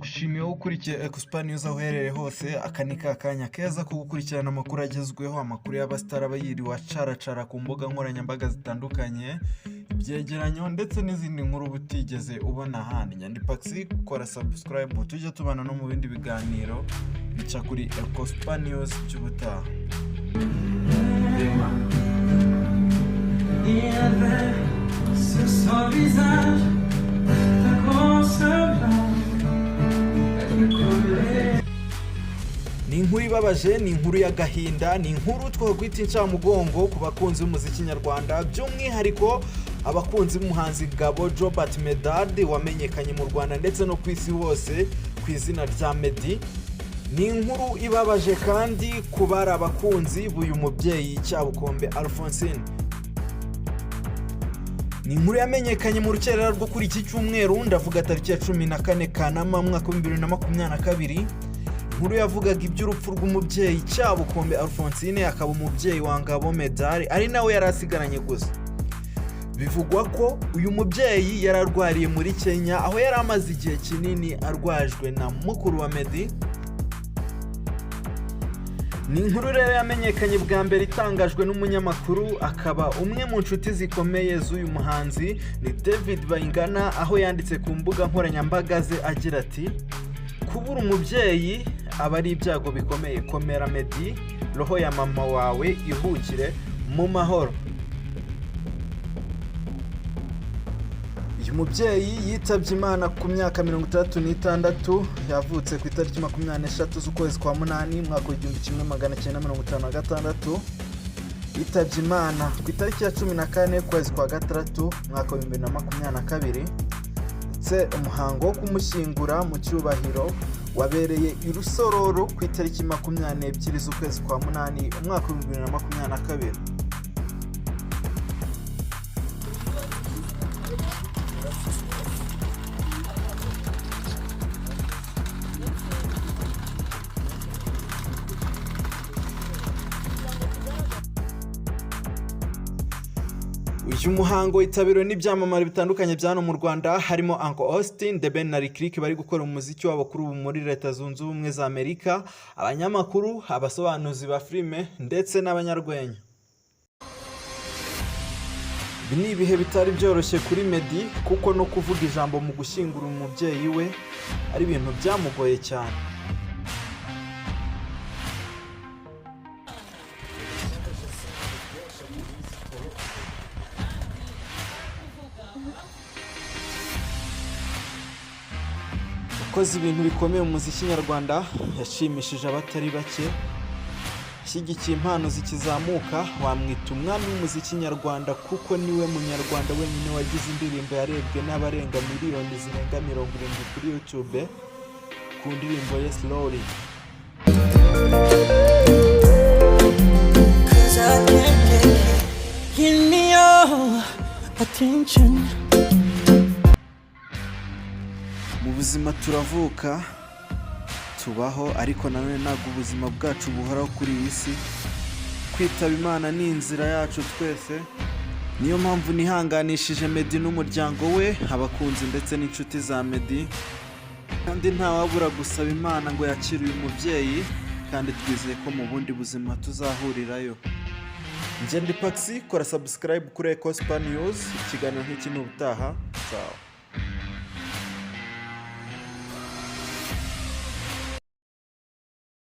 ndagushimiye ukurikiye NKUSI News aho uherereye hose. Aka ni kakanya keza ko gukurikirana amakuru agezweho, amakuru y'abasitari abayiriwe acaracara ku mbuga nkoranyambaga zitandukanye, ibyegeranyo ndetse n'izindi nkuru butigeze ubona ahandi. Nyandipaxi, kora subscribe tujye tubana no mu bindi biganiro bica kuri NKUSI News cy'ubutaha. Ni inkuru ibabaje, ni inkuru y'agahinda, ni inkuru twakwita incamugongo ku bakunzi b'umuziki nyarwanda, by'umwihariko abakunzi b'umuhanzi Gabo Jobert Meddy wamenyekanye mu Rwanda ndetse no ku isi hose ku izina rya Meddy. Ni inkuru ibabaje kandi ku bari abakunzi b'uyu mubyeyi Cyabukombe Alphonsine. Ni inkuru yamenyekanye mu rukerera rwo kuri iki cyumweru, ndavuga tariki ya 14 Kanama mwaka 2022. Inkuru yavugaga iby'urupfu rw'umubyeyi Cyabukombe Alphonsine, akaba umubyeyi wa Gabo Meddy ari nawe yari asigaranye gusa. Bivugwa ko uyu mubyeyi yararwariye muri Kenya, aho yari amaze igihe kinini arwajwe na mukuru wa Meddy. Ni inkuru rero yamenyekanye bwa mbere itangajwe n'umunyamakuru, akaba umwe mu nshuti zikomeye z'uyu muhanzi, ni David Bayingana, aho yanditse ku mbuga nkoranyambaga ze agira ati: kubura umubyeyi aba ari ibyago bikomeye, komera Meddy, roho ya mama wawe ihukire mu mahoro. Uyu mubyeyi yitabye Imana ku myaka 36, yavutse ku itariki 23 z'ukwezi kwa munani mwaka 1956. Yitabye Imana ku itariki ya 14 kwezi kwa gatandatu mwaka 2022. Se umuhango wo kumushyingura mu cyubahiro wabereye i Rusororo ku itariki 22 z'ukwezi kwa munani umwaka 2022. Uyu muhango witabiriwe n'ibyamamare bitandukanye bya hano mu Rwanda, harimo Uncle Austin, The Ben na R.I.P bari gukora umuziki wabo kuri ubu muri Leta Zunze Ubumwe za Amerika, abanyamakuru, abasobanuzi ba filime ndetse n'abanyarwenya. Ibi ni ibihe bitari byoroshye kuri Meddy, kuko no kuvuga ijambo mu gushyingura umubyeyi we ari ibintu byamugoye cyane. Yakoze ibintu bikomeye mu muziki nyarwanda, yashimishije abatari bake, ashyigikiye impano zikizamuka, wamwita umwami w'umuziki nyarwanda kuko niwe munyarwanda wenyine wagize indirimbo yarebwe n'abarenga miliyoni zirenga 70 kuri YouTube ku ndirimbo ye Slowly. Mu buzima turavuka, tubaho, ariko nanone ntabwo ubuzima bwacu buhoraho kuri iyi si. Kwitaba Imana ni inzira yacu twese. Niyo mpamvu nihanganishije Meddy n'umuryango we, abakunzi ndetse n'inshuti za Meddy, kandi ntawabura gusaba Imana ngo yakire uyu mubyeyi, kandi twizeye ko mu bundi buzima tuzahurirayo. Nyandipaxi, kora subscribe kuri NKUSI News. Ikiganiro nk'iki ni ubutaha. Ciao.